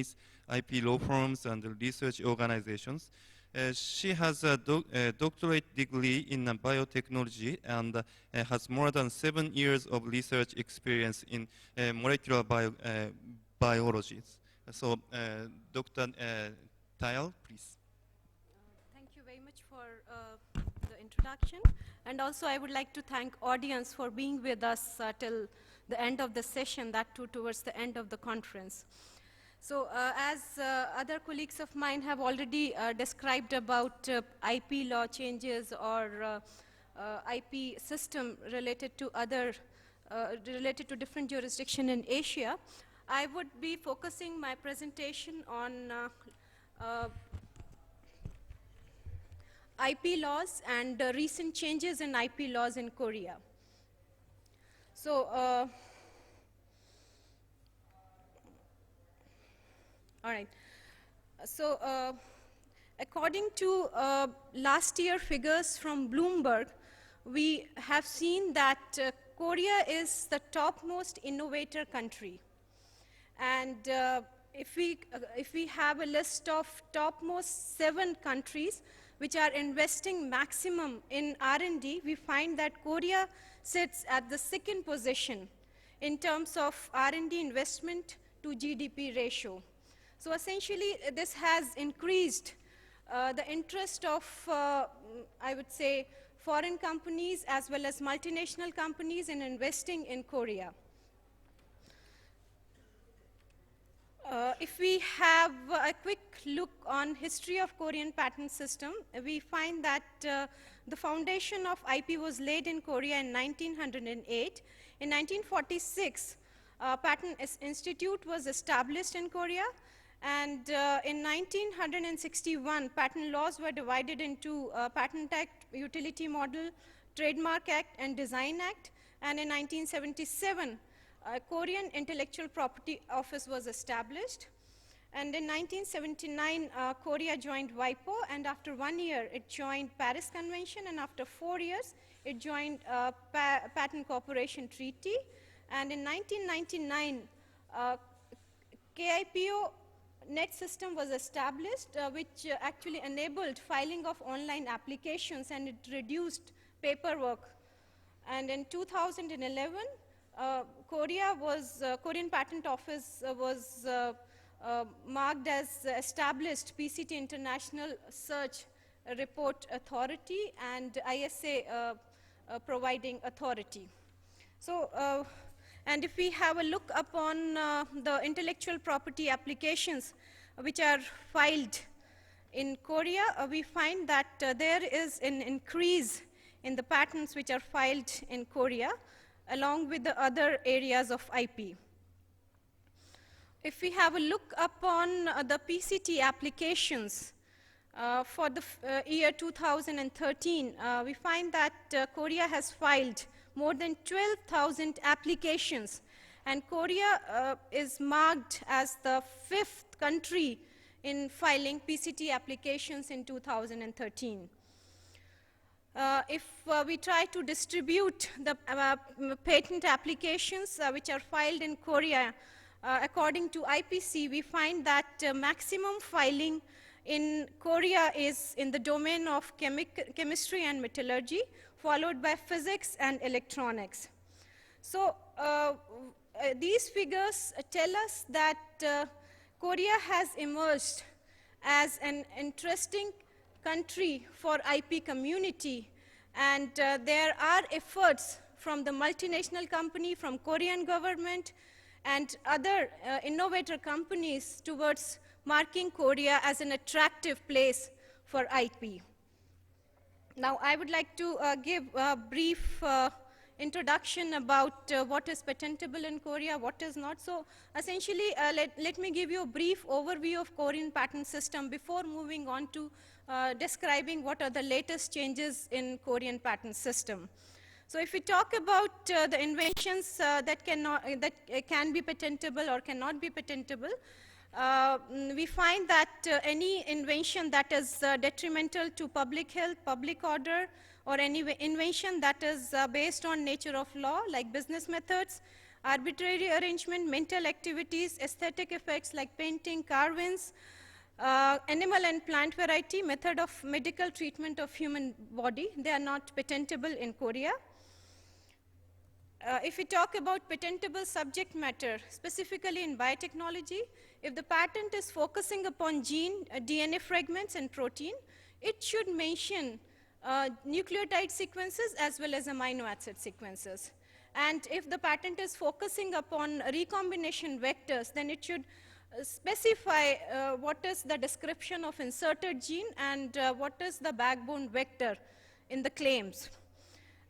companies, IP law firms, and research organizations. She has a doctorate degree in biotechnology and has more than 7 years of research experience in molecular biology. So, Dr. Tayal, please. Thank you very much for the introduction. And also I would like to thank audience for being with us till the end of the session, that too towards the end of the conference. So as other colleagues of mine have already described about IP law changes or IP system related to different jurisdiction in Asia, I would be focusing my presentation on IP laws and recent changes in IP laws in Korea. So, all right. So, according to last year figures from Bloomberg, we have seen that Korea is the topmost innovator country. And if we have a list of topmost 7 countries which are investing maximum in R&D, we find that Korea sits at the 2nd position in terms of R&D investment to GDP ratio. So essentially, this has increased the interest of, I would say, foreign companies as well as multinational companies in investing in Korea. If we have a quick look on history of Korean patent system, we find that the foundation of IP was laid in Korea in 1908. In 1946, Patent Institute was established in Korea, and in 1961, patent laws were divided into Patent Act, Utility Model, Trademark Act, and Design Act, and in 1977, Korean Intellectual Property Office was established. And in 1979, Korea joined WIPO, and after 1 year, it joined Paris Convention, and after 4 years, it joined Patent Cooperation Treaty. And in 1999, KIPO net system was established, which actually enabled filing of online applications, and it reduced paperwork. And in 2011, Korean Patent Office was marked as established PCT International Search Report Authority and ISA providing authority. So, and if we have a look upon the intellectual property applications which are filed in Korea, we find that there is an increase in the patents which are filed in Korea, along with the other areas of IP. If we have a look upon the PCT applications for the year 2013, we find that Korea has filed more than 12,000 applications, and Korea is marked as the 5th country in filing PCT applications in 2013. If we try to distribute the patent applications which are filed in Korea, according to IPC, we find that maximum filing in Korea is in the domain of chemistry and metallurgy, followed by physics and electronics. So these figures tell us that Korea has emerged as an interesting country for IP community, and there are efforts from the multinational company, from Korean government, and other innovator companies towards marking Korea as an attractive place for IP. Now, I would like to give a brief introduction about what is patentable in Korea, what is not. So essentially, let me give you a brief overview of Korean patent system before moving on to describing what are the latest changes in Korean patent system. So if we talk about the inventions that can be patentable or cannot be patentable, we find that any invention that is detrimental to public health, public order, or any invention that is based on nature of law, like business methods, arbitrary arrangement, mental activities, aesthetic effects like painting, carvings, animal and plant variety, method of medical treatment of human body. They are not patentable in Korea. If we talk about patentable subject matter, specifically in biotechnology, if the patent is focusing upon gene, DNA fragments, and protein, it should mention nucleotide sequences as well as amino acid sequences. And if the patent is focusing upon recombination vectors, then it should specify what is the description of inserted gene and what is the backbone vector in the claims.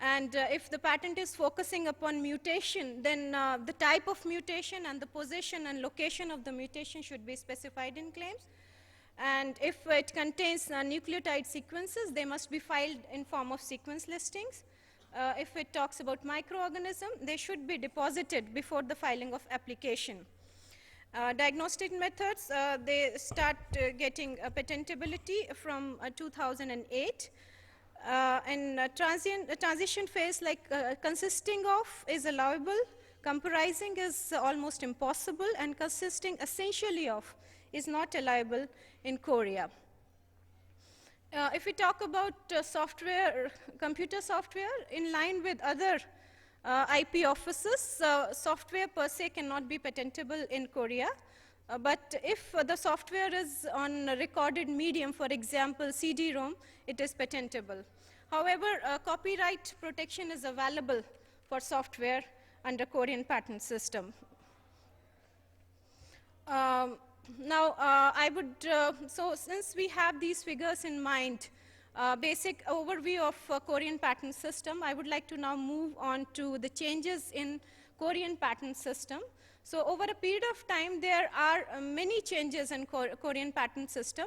And if the patent is focusing upon mutation, then the type of mutation and the position and location of the mutation should be specified in claims. And if it contains nucleotide sequences, they must be filed in form of sequence listings. If it talks about microorganism, they should be deposited before the filing of application. Diagnostic methods, they start getting patentability from 2008. Transition phase, like consisting of is allowable, comprising is almost impossible, and consisting essentially of is not allowable in Korea. If we talk about software, computer software, in line with other IP offices, software per se cannot be patentable in Korea. But if the software is on a recorded medium, for example, CD-ROM, it is patentable. However, copyright protection is available for software under Korean patent system. So since we have these figures in mind, basic overview of Korean patent system, I would like to now move on to the changes in Korean patent system. So over a period of time, there are many changes in Korean patent system,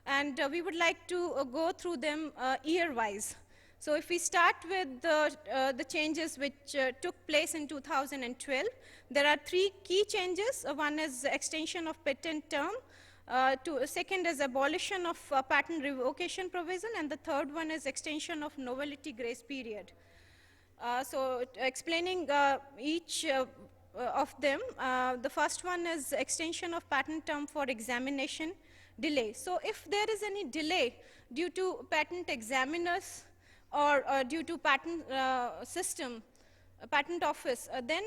and we would like to go through them year-wise. So if we start with the changes which took place in 2012, there are three key changes. One is extension of patent term, second is abolition of patent revocation provision, and the third one is extension of novelty grace period. So explaining each of them, the first one is extension of patent term for examination delay. So if there is any delay due to patent examiners or due to patent system, patent office, then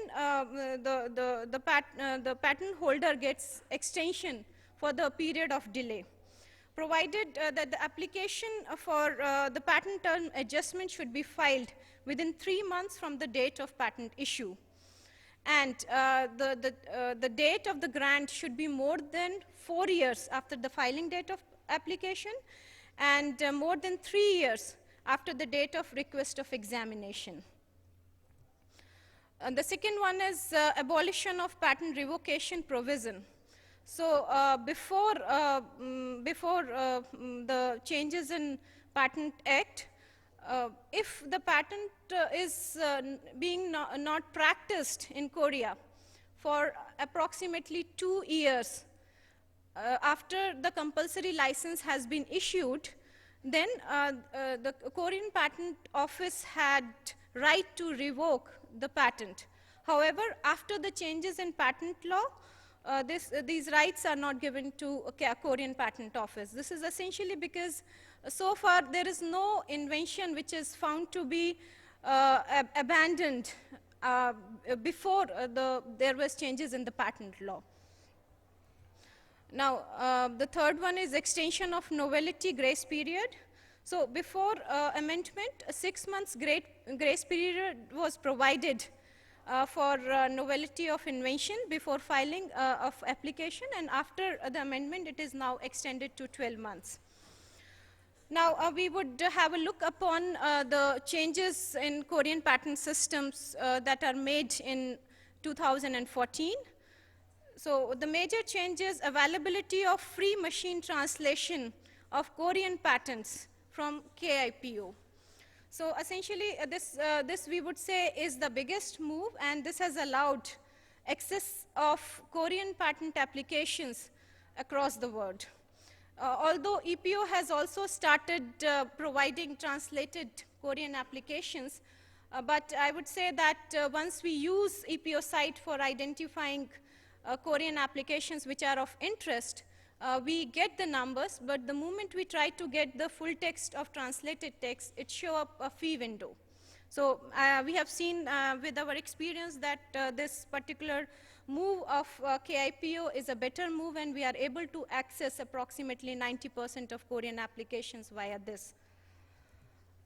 the patent holder gets extension for the period of delay, provided that the application for the patent term adjustment should be filed within 3 months from the date of patent issue. And the date of the grant should be more than 4 years after the filing date of application, and more than 3 years after the date of request of examination. The second one is abolition of patent revocation provision. So before the changes in Patent Act, if the patent is being not practiced in Korea for approximately 2 years after the compulsory license has been issued, then the Korean Patent Office had right to revoke the patent. However, after the changes in patent law, these rights are not given to Korean Patent Office. This is essentially because so far there is no invention which is found to be abandoned before there was changes in the patent law. Now, the third one is extension of novelty grace period. So before amendment, a 6 months grace period was provided for novelty of invention before filing of application, and after the amendment, it is now extended to 12 months. Now, we would have a look upon the changes in Korean patent systems that are made in 2014. So the major changes: availability of free machine translation of Korean patents from KIPO. So essentially, this we would say is the biggest move, and this has allowed access of Korean patent applications across the world. Although EPO has also started providing translated Korean applications, But I would say that once we use EPO site for identifying Korean applications which are of interest, we get the numbers, but the moment we try to get the full text of translated text, it show up a fee window. So we have seen with our experience that this particular move of KIPO is a better move, and we are able to access approximately 90% of Korean applications via this.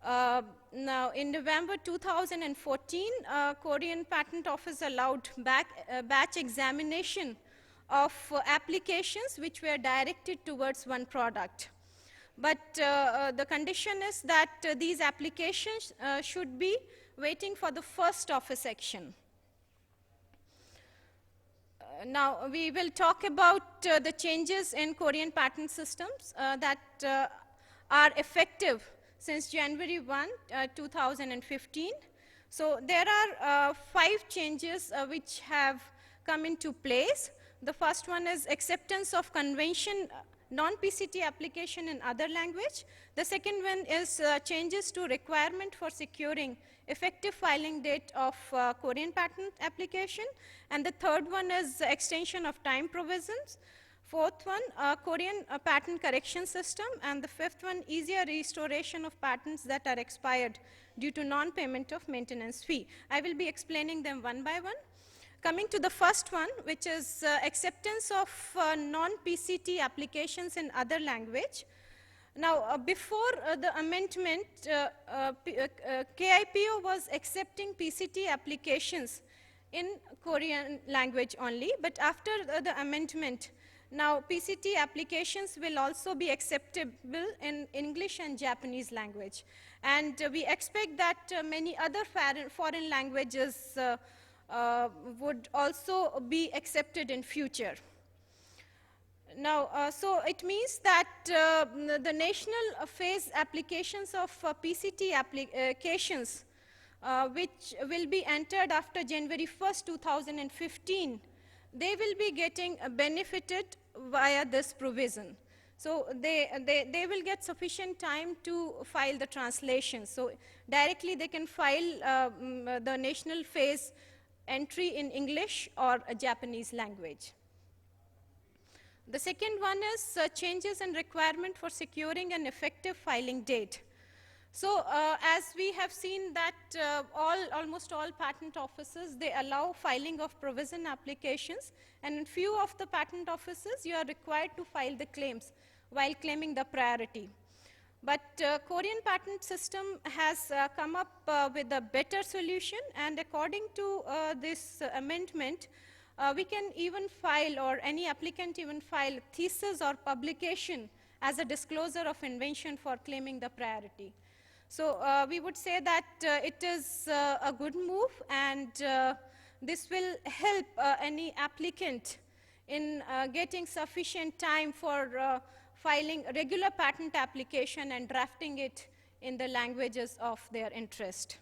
Now, in November 2014, Korean Patent Office allowed batch examination of applications which were directed towards one product. But the condition is that these applications should be waiting for the first office action. Now, we will talk about the changes in Korean patent systems that are effective since January 1, 2015. So there are 5 changes which have come into place. The first one is acceptance of convention non-PCT application in other language. The second one is changes to requirement for securing effective filing date of Korean patent application. And the third one is extension of time provisions. Fourth one, Korean patent correction system. And the fifth one, easier restoration of patents that are expired due to non-payment of maintenance fee. I will be explaining them one by one. Coming to the first one, which is acceptance of non-PCT applications in other language. Now, before the amendment, KIPO was accepting PCT applications in Korean language only, but after the amendment, now PCT applications will also be acceptable in English and Japanese language. And we expect that many other foreign languages would also be accepted in future. Now, so it means that the national phase applications of PCT applications which will be entered after January 1st, 2015, they will be getting benefited via this provision. So they will get sufficient time to file the translation. So directly they can file the national phase entry in English or a Japanese language. The second one is changes in requirement for securing an effective filing date. So as we have seen that almost all patent offices, they allow filing of provision applications, and in few of the patent offices, you are required to file the claims while claiming the priority. But Korean patent system has come up with a better solution, and according to this amendment, we can even file, or any applicant even file, thesis or publication as a disclosure of invention for claiming the priority. So we would say that it is a good move, and this will help any applicant in getting sufficient time for filing a regular patent application and drafting it in the languages of their interest.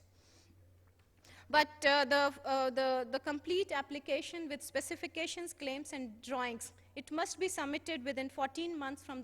But the complete application with specifications, claims, and drawings, it must be submitted within 14 months from